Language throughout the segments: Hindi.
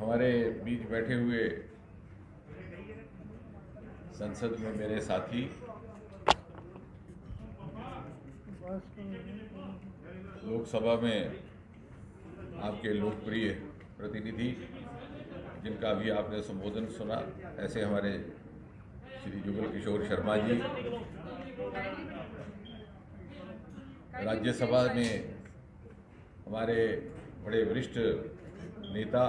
हमारे बीच बैठे हुए संसद में मेरे साथी, लोकसभा में आपके लोकप्रिय प्रतिनिधि जिनका भी आपने संबोधन सुना, ऐसे हमारे श्री जुगल किशोर शर्मा जी, राज्यसभा में हमारे बड़े वरिष्ठ नेता,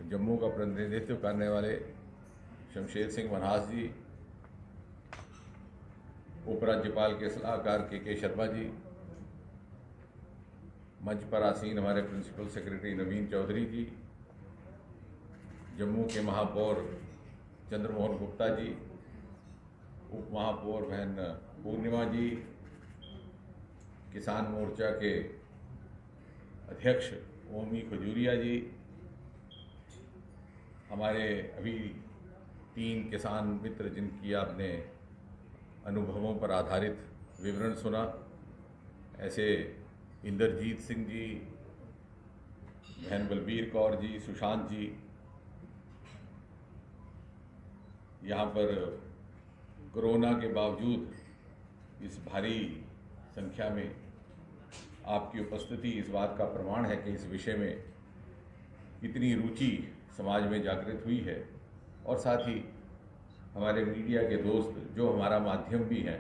जम्मू का प्रतिनिधित्व करने वाले शमशेर सिंह मनहास जी, उपराज्यपाल के सलाहकार के शर्मा जी, मंच पर आसीन हमारे प्रिंसिपल सेक्रेटरी नवीन चौधरी जी, जम्मू के महापौर चंद्रमोहन गुप्ता जी, उप महापौर बहन पूर्णिमा जी, किसान मोर्चा के अध्यक्ष ओमी खजूरिया जी, हमारे अभी 3 किसान मित्र जिनकी आपने अनुभवों पर आधारित विवरण सुना, ऐसे इंद्रजीत सिंह जी, बहन बलबीर कौर जी, सुशांत जी, यहाँ पर कोरोना के बावजूद इस भारी संख्या में आपकी उपस्थिति इस बात का प्रमाण है कि इस विषय में इतनी रुचि समाज में जागृत हुई है। और साथ ही हमारे मीडिया के दोस्त जो हमारा माध्यम भी हैं,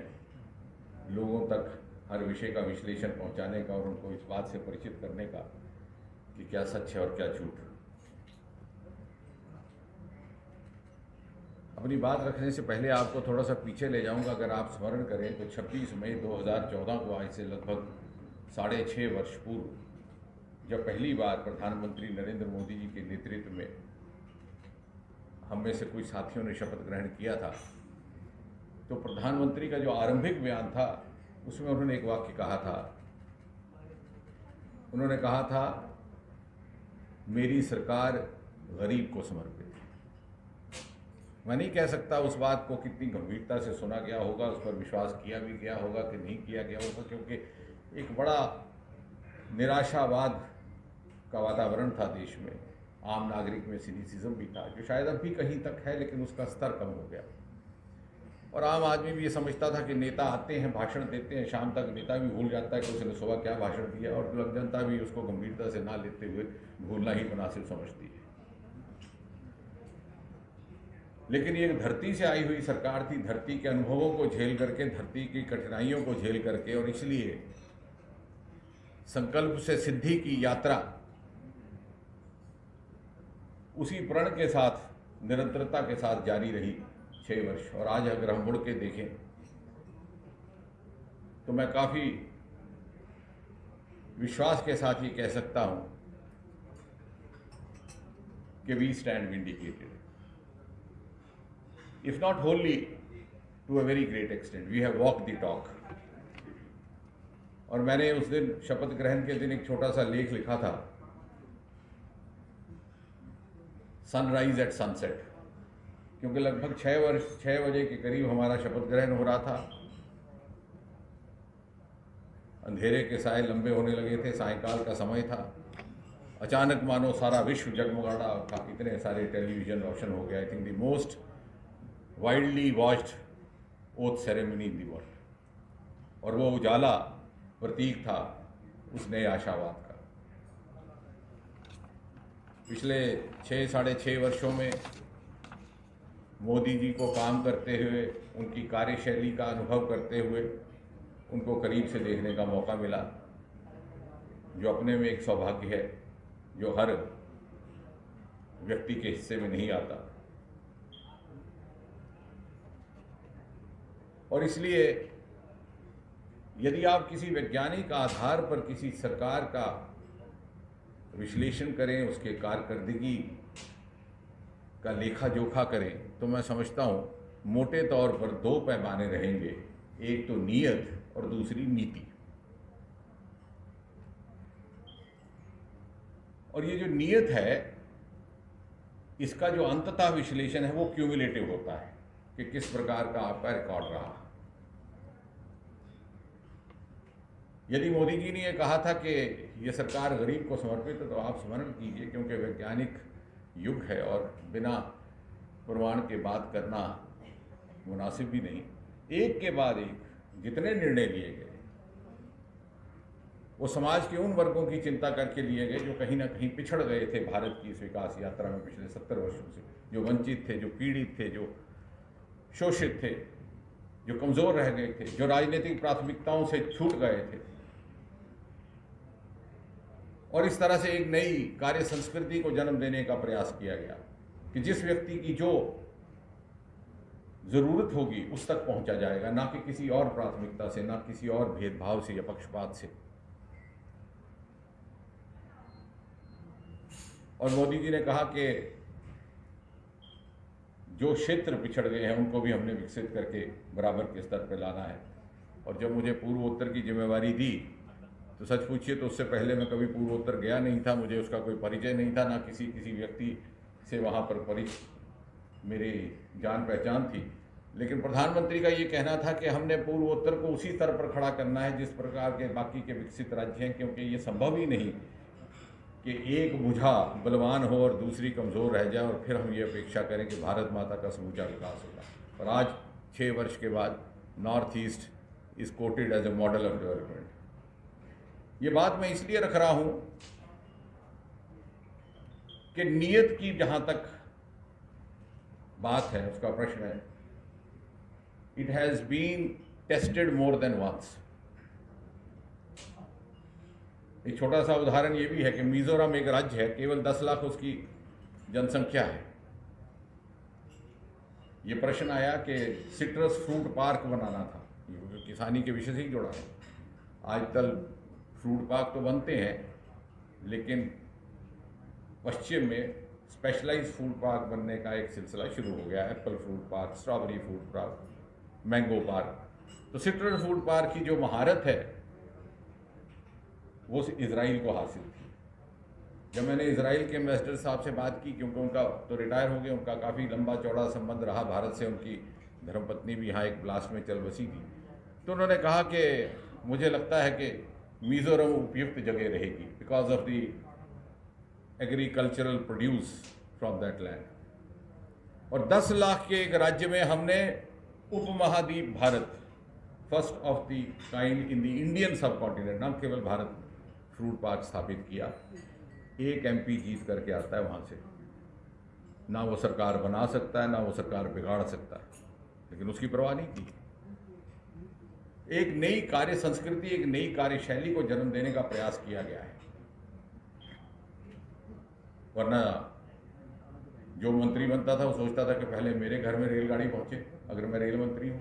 लोगों तक हर विषय का विश्लेषण पहुंचाने का और उनको इस बात से परिचित करने का कि क्या सच है और क्या झूठ। अपनी बात रखने से पहले आपको थोड़ा सा पीछे ले जाऊंगा। अगर आप स्मरण करें तो 26 मई 2014 को आज से लगभग 6.5 वर्ष पूर्व जब पहली बार प्रधानमंत्री नरेंद्र मोदी जी के नेतृत्व में हम में से कुछ साथियों ने शपथ ग्रहण किया था, तो प्रधानमंत्री का जो आरंभिक बयान था उसमें उन्होंने एक वाक्य कहा था। उन्होंने कहा था, मेरी सरकार गरीब को समर्पित है। मैं नहीं कह सकता उस बात को कितनी गंभीरता से सुना गया होगा, उस पर विश्वास किया भी गया होगा कि नहीं किया गया होगा, क्योंकि एक बड़ा निराशावाद का वातावरण था देश में। आम नागरिक में सिनिसिज्म भी था, जो शायद अब भी कहीं तक है, लेकिन उसका स्तर कम हो गया। और आम आदमी भी ये समझता था कि नेता आते हैं, भाषण देते हैं, शाम तक नेता भी भूल जाता है कि उसने सुबह क्या भाषण दिया, और जनता भी उसको गंभीरता से ना लेते हुए भूलना ही मुनासिब समझती है। लेकिन ये एक धरती से आई हुई सरकार थी, धरती के अनुभवों को झेल करके, धरती की कठिनाइयों को झेल करके, और इसलिए संकल्प से सिद्धि की यात्रा उसी प्रण के साथ, निरंतरता के साथ जारी रही 6 वर्ष। और आज अगर हम मुड़ के देखें तो मैं काफ़ी विश्वास के साथ ये कह सकता हूं कि we stand vindicated, if not wholly, to a very great extent. We have walked the talk. और मैंने उस दिन शपथ ग्रहण के दिन एक छोटा सा लेख लिखा था, सनराइज एट सनसेट, क्योंकि लगभग 6 बजे के करीब हमारा शपथ ग्रहण हो रहा था। अंधेरे के साए लंबे होने लगे थे, सायंकाल का समय था। अचानक मानो सारा विश्व जगमगाना था, इतने सारे टेलीविजन रोशन हो गया। I think the most widely watched oath ceremony in the world. और वो उजाला प्रतीक था उस नए आशावाद का। पिछले 6-6.5 वर्षों में मोदी जी को काम करते हुए, उनकी कार्यशैली का अनुभव करते हुए उनको करीब से देखने का मौका मिला, जो अपने में एक सौभाग्य है, जो हर व्यक्ति के हिस्से में नहीं आता। और इसलिए यदि आप किसी वैज्ञानिक आधार पर किसी सरकार का विश्लेषण करें, उसके कारकर्दगी का लेखा जोखा करें, तो मैं समझता हूँ मोटे तौर पर 2 पैमाने रहेंगे, एक तो नीयत और दूसरी नीति। और ये जो नीयत है, इसका जो अंततः विश्लेषण है वो क्यूमुलेटिव होता है कि किस प्रकार का आपका रिकॉर्ड रहा। यदि मोदी जी ने ये कहा था कि ये सरकार गरीब को समर्पित है, तो आप स्मरण कीजिए, क्योंकि वैज्ञानिक युग है और बिना प्रमाण के बात करना मुनासिब भी नहीं। एक के बाद एक जितने निर्णय लिए गए वो समाज के उन वर्गों की चिंता करके लिए गए जो कहीं ना कहीं पिछड़ गए थे भारत की इस विकास यात्रा में पिछले 70 वर्षों से, जो वंचित थे, जो पीड़ित थे, जो शोषित थे, जो कमज़ोर रह गए थे, जो राजनीतिक प्राथमिकताओं से छूट गए थे। और इस तरह से एक नई कार्य संस्कृति को जन्म देने का प्रयास किया गया कि जिस व्यक्ति की जो ज़रूरत होगी उस तक पहुंचा जाएगा, ना कि किसी और प्राथमिकता से, ना किसी और भेदभाव से या पक्षपात से। और मोदी जी ने कहा कि जो क्षेत्र पिछड़ गए हैं उनको भी हमने विकसित करके बराबर के स्तर पर लाना है। और जब मुझे पूर्वोत्तर की जिम्मेवारी दी तो सच पूछिए तो उससे पहले मैं कभी पूर्वोत्तर गया नहीं था, मुझे उसका कोई परिचय नहीं था, ना किसी व्यक्ति से वहाँ पर मेरी जान पहचान थी। लेकिन प्रधानमंत्री का ये कहना था कि हमने पूर्वोत्तर को उसी स्तर पर खड़ा करना है जिस प्रकार के बाकी के विकसित राज्य हैं, क्योंकि ये संभव ही नहीं कि एक भुजा बलवान हो और दूसरी कमज़ोर रह जाए और फिर हम ये अपेक्षा करें कि भारत माता का समूचा विकास होगा। और आज 6 वर्ष के बाद North East is quoted as a model of development. ये बात मैं इसलिए रख रहा हूँ कि नीयत की जहाँ तक बात है, उसका प्रश्न है, it has been tested more than once. एक छोटा सा उदाहरण ये भी है कि मिजोरम एक राज्य है, केवल 10 लाख उसकी जनसंख्या है। ये प्रश्न आया कि सिट्रस फ्रूट पार्क बनाना था, किसानी के विषय से ही जुड़ा है। आजकल फ्रूट पार्क तो बनते हैं, लेकिन पश्चिम में स्पेशलाइज्ड फ्रूट पार्क बनने का एक सिलसिला शुरू हो गया। Apple fruit park, strawberry fruit park, mango park. तो सिट्रस फ्रूट पार्क की जो महारत है वो इजराइल को हासिल थी। जब मैंने इजराइल के एम्बेसडर साहब से बात की, क्योंकि उनका तो रिटायर हो गए, उनका काफ़ी लंबा चौड़ा संबंध रहा भारत से, उनकी धर्मपत्नी भी यहाँ एक ब्लास्ट में चल बसी थी, तो उन्होंने कहा कि मुझे लगता है कि मिजोरम उपयुक्त जगह रहेगी because of the agricultural produce from that land. और 10 लाख के एक राज्य में हमने उपमहाद्वीप Bharat, first of the kind in the Indian सब कॉन्टिनेंट, न केवल भारत, फ्रूट पार्क स्थापित किया। एक एमपी जीत करके आता है वहाँ से, ना वो सरकार बना सकता है, ना वो सरकार बिगाड़ सकता है, लेकिन उसकी परवाह नहीं की। एक नई कार्य संस्कृति, एक नई कार्यशैली को जन्म देने का प्रयास किया गया है। वरना जो मंत्री बनता था वो सोचता था कि पहले मेरे घर में रेलगाड़ी पहुंचे, अगर मैं रेल मंत्री हूं,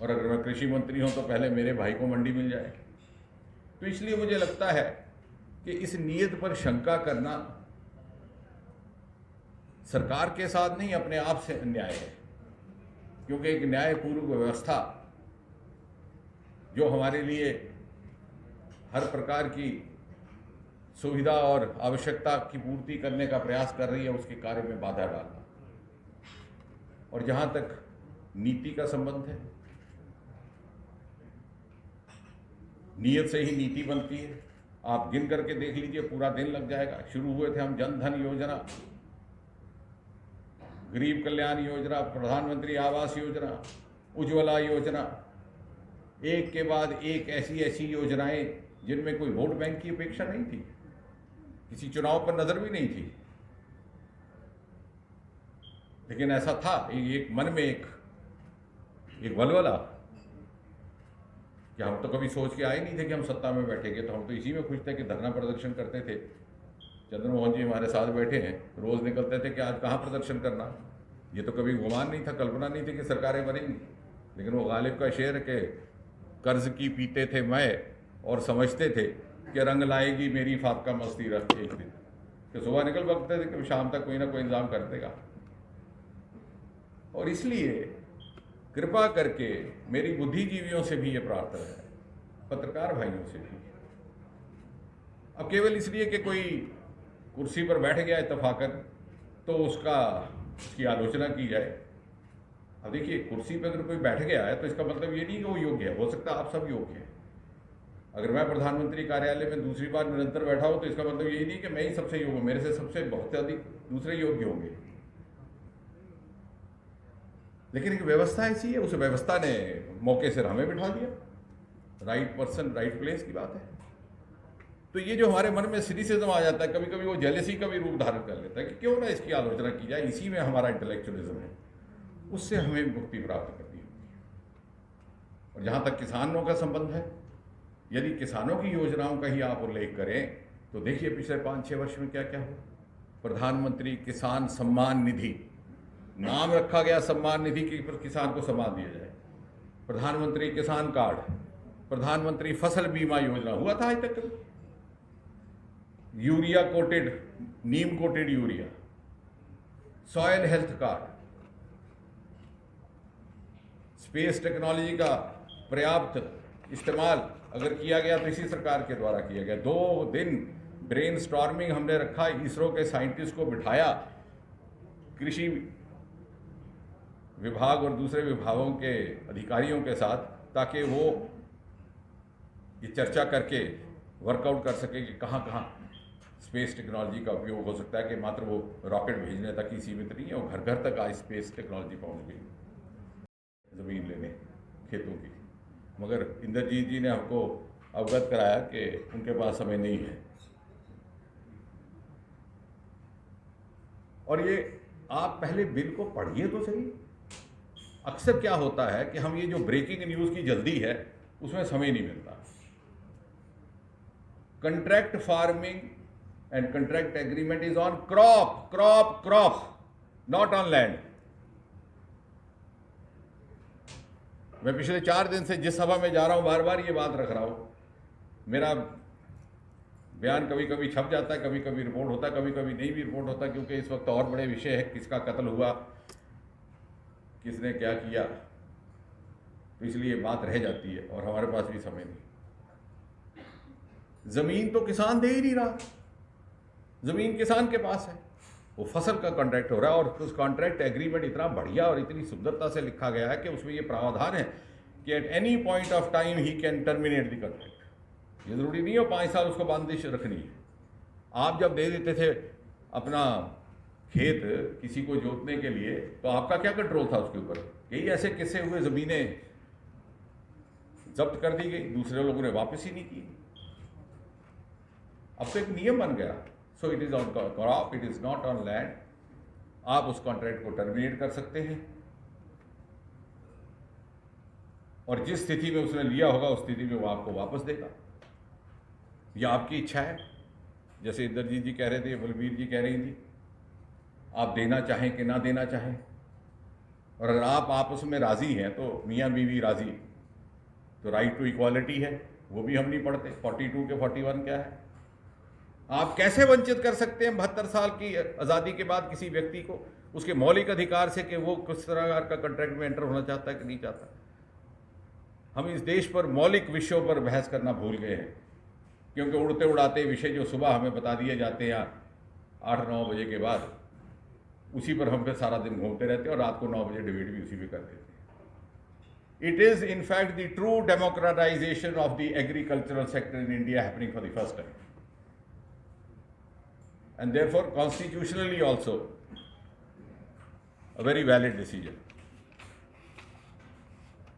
और अगर मैं कृषि मंत्री हूं तो पहले मेरे भाई को मंडी मिल जाए। तो इसलिए मुझे लगता है कि इस नीयत पर शंका करना सरकार के साथ नहीं, अपने आप से अन्याय है। क्योंकि एक न्यायपूर्ण व्यवस्था जो हमारे लिए हर प्रकार की सुविधा और आवश्यकता की पूर्ति करने का प्रयास कर रही है, उसके कार्य में बाधा डालना। और जहां तक नीति का संबंध है, नीयत से ही नीति बनती है। आप गिन करके देख लीजिए, पूरा दिन लग जाएगा। शुरू हुए थे हम जन धन योजना, गरीब कल्याण योजना, प्रधानमंत्री आवास योजना, उज्ज्वला योजना, एक के बाद एक ऐसी योजनाएं जिनमें कोई वोट बैंक की अपेक्षा नहीं थी, किसी चुनाव पर नजर भी नहीं थी, लेकिन ऐसा था एक मन में एक वलवला कि हम तो कभी सोच के आए नहीं थे कि हम सत्ता में बैठेंगे, तो हम तो इसी में खुश थे कि धरना प्रदर्शन करते थे। चंद्रमोहन जी हमारे साथ बैठे हैं, रोज निकलते थे कि आज कहाँ प्रदर्शन करना। ये तो कभी गुमान नहीं था, कल्पना नहीं थी कि सरकारें बनेंगी। लेकिन वो गालिब का शेर के कर्ज की पीते थे मैं और समझते थे कि रंग लाएगी मेरी फातका मस्ती रख एक दिन, कि सुबह निकल पड़ते थे कि शाम तक कोई ना कोई इंतजाम कर देगा। और इसलिए कृपा करके मेरी बुद्धिजीवियों से भी ये प्रार्थना है, पत्रकार भाइयों से भी, अब केवल इसलिए कि कोई कुर्सी पर बैठ गया इत्तफाकन तो उसकी आलोचना की जाए। अब देखिए, कुर्सी पर अगर कोई बैठ गया है तो इसका मतलब ये नहीं कि वो योग्य है, हो सकता है आप सब योग्य हैं, अगर मैं प्रधानमंत्री कार्यालय में दूसरी बार निरंतर बैठा हूं तो इसका मतलब यही नहीं कि मैं ही सबसे योग्य हूं, मेरे से सबसे बहुत अधिक दूसरे योग्य होंगे। लेकिन एक व्यवस्था ऐसी है, उस व्यवस्था ने मौके से हमें बिठा दिया। राइट पर्सन राइट प्लेस की बात है। तो ये जो हमारे मन में सिनिसिज्म आ जाता है, कभी कभी वो जेलसी का भी रूप धारण कर लेता है कि क्यों ना इसकी आलोचना की जाए, इसी में हमारा इंटेलेक्चुअलिज्म है, उससे हमें मुक्ति प्राप्त करनी होती है। और जहाँ तक किसानों का संबंध है, यदि किसानों की योजनाओं का ही आप उल्लेख करें तो देखिए पिछले 5-6 वर्ष में क्या क्या हुआ। प्रधानमंत्री किसान सम्मान निधि, नाम रखा गया सम्मान निधि कि किसान को सम्मान दिया जाए। प्रधानमंत्री किसान कार्ड, प्रधानमंत्री फसल बीमा योजना, हुआ था आज तक कभी? यूरिया कोटेड, नीम coated urea, soil health card, space technology का पर्याप्त इस्तेमाल अगर किया गया तो इसी सरकार के द्वारा किया गया। 2 दिन ब्रेन स्टॉर्मिंग हमने रखा, इसरो के साइंटिस्ट को बिठाया, कृषि विभाग और दूसरे विभागों के अधिकारियों के साथ, ताकि वो ये चर्चा करके वर्कआउट कर सके कि कहाँ कहाँ स्पेस टेक्नोलॉजी का उपयोग हो सकता है, कि मात्र वो रॉकेट भेजने तक ही सीमित नहीं है, वो घर घर तक आज स्पेस टेक्नोलॉजी पहुँच गई ज़मीन लेने खेतों की। मगर इंद्रजीत जी ने हमको अवगत कराया कि उनके पास समय नहीं है। और ये आप पहले बिल को पढ़िए तो सही। अक्सर क्या होता है कि हम ये जो ब्रेकिंग न्यूज़ की जल्दी है उसमें समय नहीं मिलता। Contract farming and contract agreement is on crop, not on land. मैं पिछले 4 दिन से जिस सभा में जा रहा हूं बार बार ये बात रख रहा हूं। मेरा बयान कभी कभी छप जाता है, कभी कभी रिपोर्ट होता है, कभी कभी नहीं भी रिपोर्ट होता, क्योंकि इस वक्त और बड़े विषय है, किसका कत्ल हुआ, किसने क्या किया, तो इसलिए बात रह जाती है और हमारे पास भी समय नहीं। जमीन तो किसान दे ही नहीं रहा, जमीन किसान के पास है, वो फसल का कॉन्ट्रैक्ट हो रहा है। और उस कॉन्ट्रैक्ट एग्रीमेंट इतना बढ़िया और इतनी सुंदरता से लिखा गया है कि उसमें ये प्रावधान है कि at any point of time he can terminate the contract. ये जरूरी नहीं हो 5 साल उसको बंदिश रखनी है। आप जब दे देते थे अपना खेत किसी को जोतने के लिए, तो आपका क्या कंट्रोल था उसके ऊपर? यही ऐसे किस्से हुए, जमीनें जब्त कर दी गई, दूसरे लोगों ने वापस ही नहीं की। अब तो एक नियम बन गया, so it is on crop, it is not on land. आप उस कॉन्ट्रैक्ट को टर्मिनेट कर सकते हैं और जिस स्थिति में उसने लिया होगा उस स्थिति में वो आपको वापस देगा। यह आपकी इच्छा है। जैसे इंद्रजीत जी कह रहे थे, बलबीर जी कह रही थी, आप देना चाहें कि ना देना चाहें, और अगर आप आपस में राजी हैं तो मियाँ बीवी राजी, तो राइट टू इक्वालिटी है, वो भी हम नहीं पढ़ते। 42 के 41 क्या है? आप कैसे वंचित कर सकते हैं 72 साल की आज़ादी के बाद किसी व्यक्ति को उसके मौलिक अधिकार से कि वो किस तरह का कॉन्ट्रैक्ट में एंटर होना चाहता है कि नहीं चाहता। हम इस देश पर मौलिक विषयों पर बहस करना भूल गए हैं, क्योंकि उड़ते उड़ाते विषय जो सुबह हमें बता दिए जाते हैं 8-9 बजे के बाद, उसी पर हम फिर सारा दिन घूमते रहते हैं और रात को 9 बजे डिबेट भी उसी पे कर देते हैं। It is in fact the true democratization of the agricultural sector in India happening for the first time, and therefore constitutionally also a very valid decision.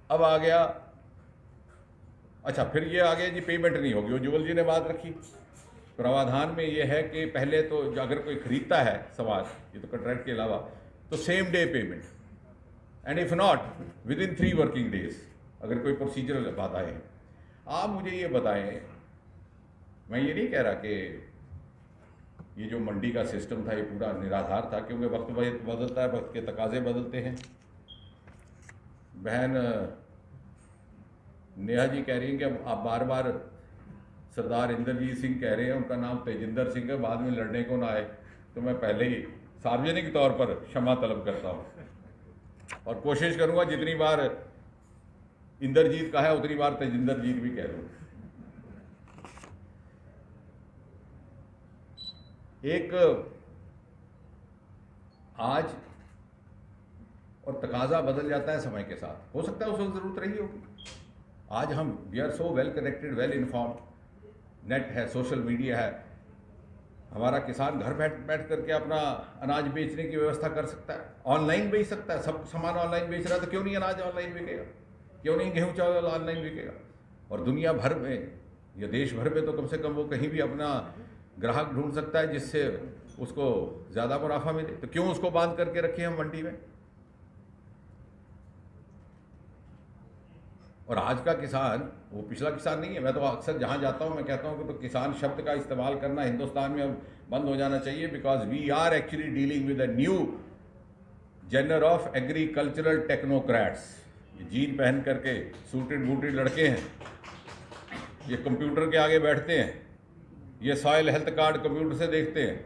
अब आ गया, अच्छा फिर ये आ गया जी पेमेंट नहीं होगी। वो जुगल जी ने बात रखी, प्रावधान में ये है कि पहले तो अगर कोई खरीदता है समाज, ये तो कॉन्ट्रैक्ट के अलावा, तो same day payment, and if not with in 3 working days, अगर कोई प्रोसीजरल बाधाएं हैं। आप मुझे ये बताएं, मैं ये नहीं कह रहा कि ये जो मंडी का सिस्टम था ये पूरा निराधार था, क्योंकि वक्त बदलता है, वक्त के तकाजे बदलते हैं। बहन नेहा जी कह रही हैं कि आप बार बार सरदार इंद्रजीत सिंह कह रहे हैं, उनका नाम तेजिंदर सिंह है, बाद में लड़ने को ना आए, तो मैं पहले ही सार्वजनिक तौर पर क्षमा तलब करता हूँ और कोशिश करूँगा जितनी बार इंद्रजीत कहा है उतनी बार तेजिंदर जीत भी कह दूँ। एक आज और तकाजा बदल जाता है समय के साथ, हो सकता है उस वक्त ज़रूरत रही होगी, आज हम we are so well connected, well inform, net है, सोशल मीडिया है, हमारा किसान घर बैठ बैठ करके अपना अनाज बेचने की व्यवस्था कर सकता है, ऑनलाइन बेच सकता है, सब सामान ऑनलाइन बेच रहा है, तो क्यों नहीं अनाज ऑनलाइन बिकेगा, क्यों नहीं गेहूँ चावल ऑनलाइन बिकेगा। और दुनिया भर में या देश भर में तो कम से कम वो कहीं भी अपना ग्राहक ढूंढ सकता है जिससे उसको ज़्यादा मुनाफा मिले, तो क्यों उसको बांध करके रखें हम मंडी में। और आज का किसान वो पिछला किसान नहीं है। मैं तो अक्सर जहाँ जाता हूँ मैं कहता हूँ कि तो किसान शब्द का इस्तेमाल करना हिंदुस्तान में अब बंद हो जाना चाहिए, because we are actually dealing with a new genre of agricultural technocrats. ये जीन पहन करके सूटेड बूटेड लड़के हैं, ये कंप्यूटर के आगे बैठते हैं, ये सॉइल हेल्थ कार्ड कंप्यूटर से देखते हैं,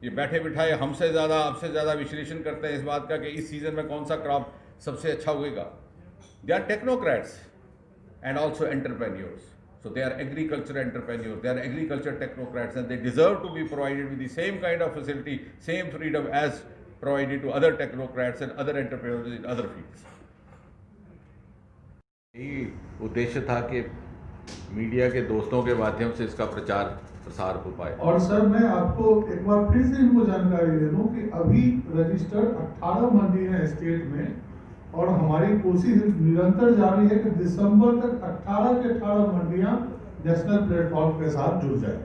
ये बैठे बिठाए हमसे ज़्यादा आपसे ज़्यादा विश्लेषण करते हैं इस बात का कि इस सीज़न में कौन सा क्रॉप सबसे अच्छा होएगा। They are technocrats and also entrepreneurs. So they are agriculture entrepreneurs, they are agriculture technocrats, and they deserve to be provided with the same kind of facility, same freedom as provided to other technocrats and other entrepreneurs in other fields. यही उद्देश्य था कि मीडिया के दोस्तों के माध्यम से इसका प्रचार प्रसार हो पाए। और सर मैं आपको एक बार फिर से इनको जानकारी दे दूं कि अभी रजिस्टर्ड 18 मंडी हैं स्टेट में, और हमारी कोशिश निरंतर जारी है कि दिसंबर तक 18 के 18 मंडियां नेशनल प्लेटफॉर्म के साथ जुड़ जाए।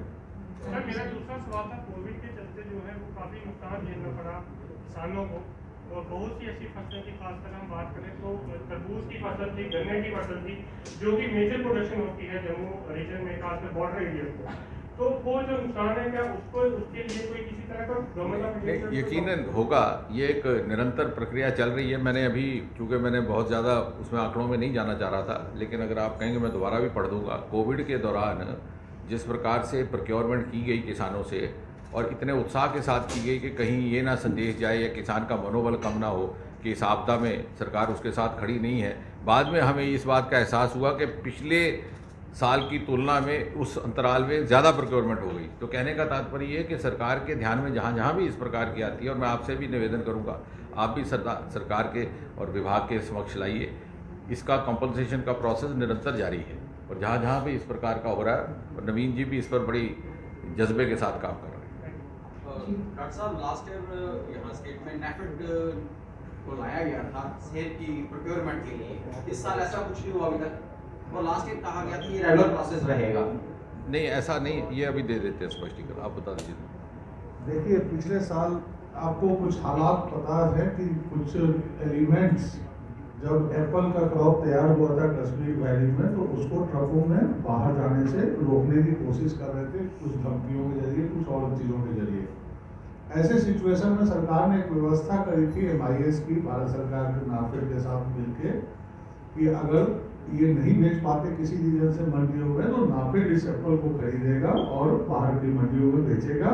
सर मेरा दूसरा सवाल था, कोविड के चलते जो है वो काफ़ी नुकसान झेलना पड़ा किसानों को, और बहुत सी ऐसी फसलें की खासकर हम बात करें तो तरबूज की फसल थी, गन्ने की फसल थी, जो कि मेजर प्रोडक्शन होती है जम्मू रीजन में, खासकर बॉर्डर एरिया को, तो वो जो नुकसान है क्या उसको उसके लिए कोई किसी तरह का गवर्नमेंट ऑफ इंडिया यकीनन होगा। ये एक निरंतर प्रक्रिया चल रही है। मैंने अभी चूँकि मैंने बहुत ज़्यादा उसमें आंकड़ों में नहीं जाना चाह रहा था, लेकिन अगर आप कहेंगे मैं दोबारा भी पढ़ दूंगा। कोविड के दौरान जिस प्रकार से प्रोक्योरमेंट की गई किसानों से, और इतने उत्साह के साथ की गई कि कहीं ये ना संदेश जाए या किसान का मनोबल कम ना हो कि इस आपदा में सरकार उसके साथ खड़ी नहीं है। बाद में हमें इस बात का एहसास हुआ कि पिछले साल की तुलना में उस अंतराल में ज़्यादा प्रोक्योरमेंट हो गई। तो कहने का तात्पर्य ये है कि सरकार के ध्यान में जहाँ जहाँ भी इस प्रकार की आती है, और मैं आपसे भी निवेदन करूँगा आप भी सरकार के और विभाग के समक्ष लाइए, इसका कंपनसेशन का प्रोसेस निरंतर जारी है, और जहाँ जहाँ भी इस प्रकार का हो रहा है, और नवीन जी भी इस पर बड़ी जज्बे के साथ काम कर रहे हैं। डॉक्टर साहब लास्ट ईयर यहाँ स्टेट में नेफेड को लाया गया था सेब की प्रोक्योरमेंट के लिए, इस साल ऐसा कुछ नहीं हुआ अभी तक, और लास्ट ईयर कहा गया कि ये रेगुलर प्रोसेस रहेगा। नहीं ऐसा नहीं, ये अभी दे देते हैं स्पष्टीकरण, आप बता दीजिए। देखिए पिछले साल आपको कुछ हालात पता है कि कुछ एलिमेंट्स, जब एप्पल का क्रॉप तैयार हुआ था कश्मीर वैली में, तो उसको ट्रकों में बाहर जाने से रोकने की कोशिश कर रहे थे, कुछ धमकियों के जरिए, कुछ और चीज़ों के जरिए। ऐसे सिचुएशन में सरकार ने एक व्यवस्था करी थी MIS की, भारत सरकार के नाफेड के साथ मिलके, कि अगर ये नहीं बेच पाते किसी रीजन से मंडियों में, तो नाफेड इस एप्पल को खरीदेगा और बाहर की मंडियों में बेचेगा।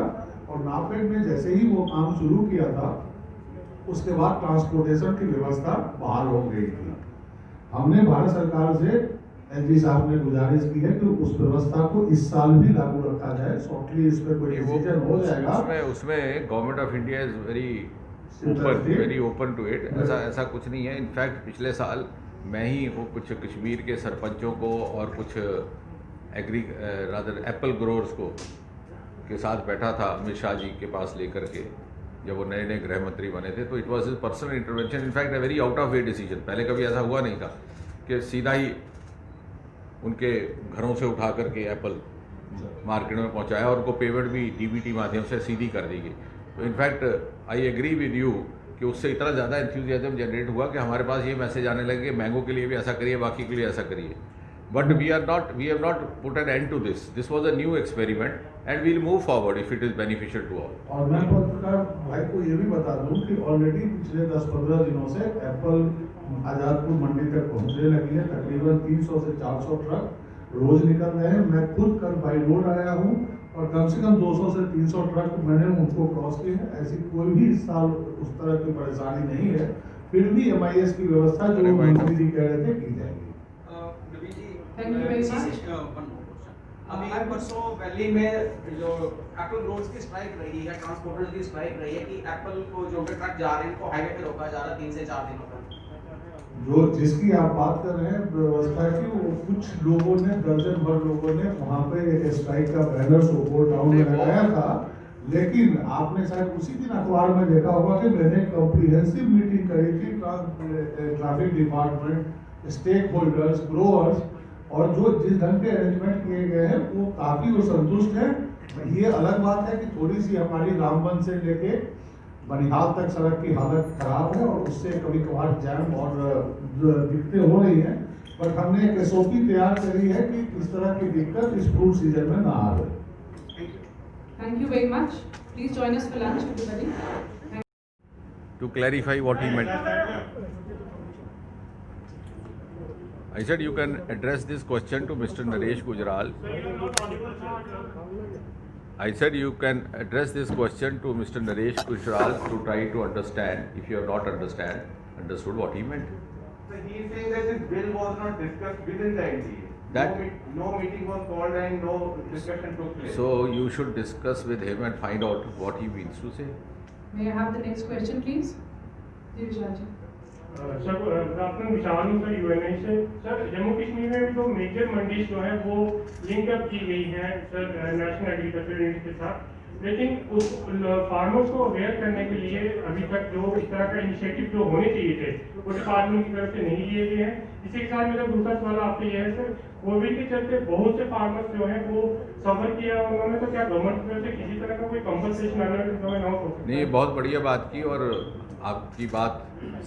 और नाफेड ने जैसे ही वो काम शुरू किया था, उसके बाद ट्रांसपोर्टेशन की व्यवस्था बहाल हो गई थी। हमने भारत सरकार से एलजी साहब ने गुजारिश की है कि उस व्यवस्था को इस साल भी लागू रखा जाए। शॉर्टली इस पर कोई डिसीजन हो जाएगा। उसमें government of India is very open to it. ऐसा कुछ नहीं है। इनफैक्ट पिछले साल मैं ही वो कुछ कश्मीर के सरपंचों को और कुछ एप्पल ग्रोवर्स को के साथ बैठा था अमित शाह जी के पास लेकर के, जब वो नए नए गृह मंत्री बने थे। तो it was his personal intervention, in fact a very out of way decision. पहले कभी ऐसा हुआ नहीं था कि सीधा ही उनके घरों से उठा करके एप्पल मार्केट में पहुंचाया और उनको पेमेंट भी डीबीटी माध्यम से सीधी कर दी गई। तो in fact I agree with you कि उससे इतना ज़्यादा एंथुसियाज्म जनरेट हुआ कि हमारे पास ये मैसेज आने लगे कि मैंगो के लिए भी ऐसा करिए, बाकी के लिए ऐसा करिए। But we have not put an end to this was a new experiment and we'll move forward if it is beneficial to all. और मैं पत्रकार भाई को ये भी बता दूं कि ऑलरेडी पिछले 10-15 दिनों से एप्पल आज़ादपुर मंडी तक पहुंचने लगी है। तकरीबन 300 से 400 ट्रक रोज निकल रहे हैं। मैं खुद कल बाई रोड आया हूँ और कम से कम 200 से 300 ट्रक मैंने उनको क्रॉस किए हैं। ऐसी कोई भी इस साल उस तरह की परेशानी नहीं है। फिर भी MIS की व्यवस्था जो मंत्री जी कह रहे थे की जाएगी। अभी परसों वैली में जो एप्पल ग्रोवर्स की स्ट्राइक रही है, ट्रांसपोर्टर्स की स्ट्राइक रही है कि एप्पल को जो ट्रक जा रहे हैं उनको हाईवे पे रोका जा रहा है 3 से 4 दिनों तक। जो जिसकी आप बात कर रहे हैं व्यवस्था की, वो कुछ लोगों ने, दर्जन भर लोगों ने वहाँ पे एक स्ट्राइक का बैनर सोपोर टाउन में लगाया था। लेकिन आपने शायद उसी दिन अखबार में देखा होगा कि मैंने कॉम्प्रिहेंसिव मीटिंग करी थी traffic department, stakeholders, growers, और जो जिस ढंग के अरेंजमेंट किए गए हैं वो काफी वो संतुष्ट है। ये अलग बात है कि थोड़ी सी हमारी रामबन से लेके बनिहाल तक सड़क की हालत खराब है और उससे कभी कभार जैम और दिक्कतें हो रही हैं, बट हमने एक SOP तैयार करी है कि इस तरह की दिक्कत इस फ्रूट सीजन में ना आए। Thank you very much. Please join us for lunch, everybody. To clarify what he meant, I said you can address this question to Mr. Naresh Gujral. I said you can address this question to Mr. Naresh Gujral to try to understand, if you have not understood what he meant. So he is saying that this bill was not discussed within the NDA. That- No meeting was called and no discussion took place. So you should discuss with him and find out what he means to say. May I have the next question, please? जी विशाल जी। सर डॉक्टर विशाल हूँ सर UNI से। सर जम्मू कश्मीर में भी तो मेजर मंडीज जो है वो लिंक अप की गई है सर नेशनल एग्रीकल्चर यूनिट के साथ, लेकिन उस फार्मर्स को अवेयर करने के लिए अभी तक जो इस तरह का इनिशिएटिव जो होने चाहिए थे वो डिपार्टमेंट की तरफ से नहीं लिए गए हैं। इसी के साथ मेरा दूसरा सवाल आपसे यह है सर, कोविड के चलते बहुत से फार्मर्स जो है वो सफर किया उन्होंने, तो क्या गवर्नमेंट की तरफ से किसी तरह का कोई कंपनसेशन अनाउंस हो? नहीं, बहुत बढ़िया बात की और आपकी बात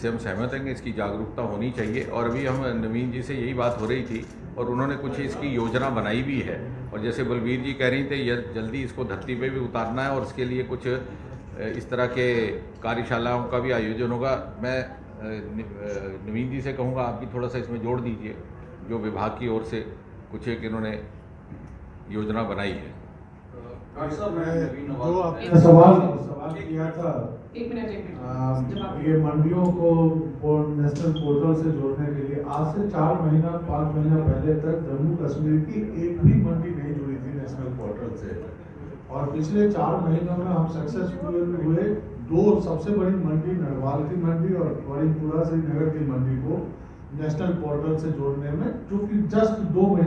से हम सहमत हैं कि इसकी जागरूकता होनी चाहिए। और अभी हम नवीन जी से यही बात हो रही थी और उन्होंने कुछ इसकी योजना बनाई भी है, और जैसे बलबीर जी कह रही थे ये जल्दी इसको धरती पे भी उतारना है और इसके लिए कुछ इस तरह के कार्यशालाओं का भी आयोजन होगा। मैं नवीन जी से कहूँगा आप भी थोड़ा सा इसमें जोड़ दीजिए, जो विभाग की ओर से कुछ एक इन्होंने योजना बनाई है। डॉक्टर साहब, मैं नवीन जो नवाज आपने सवाल किया था, एक मिनट जवाब। ये मंडियों को नेशनल पोर्टल से जोड़ने के लिए आज से 5 महीना पहले तक जम्मू कश्मीर की एक भी मंडी नहीं जुड़ी थी नेशनल पोर्टल से, और पिछले 4 महीनों में हम सक्सेसफुल हुए। 2 सबसे बड़ी मंडी नरवाल की मंडी और वड़ीपुरा श्रीनगर की मंडी को नेशनल पोर्टल से जोड़ने में, जो कि जस्ट 2 महीने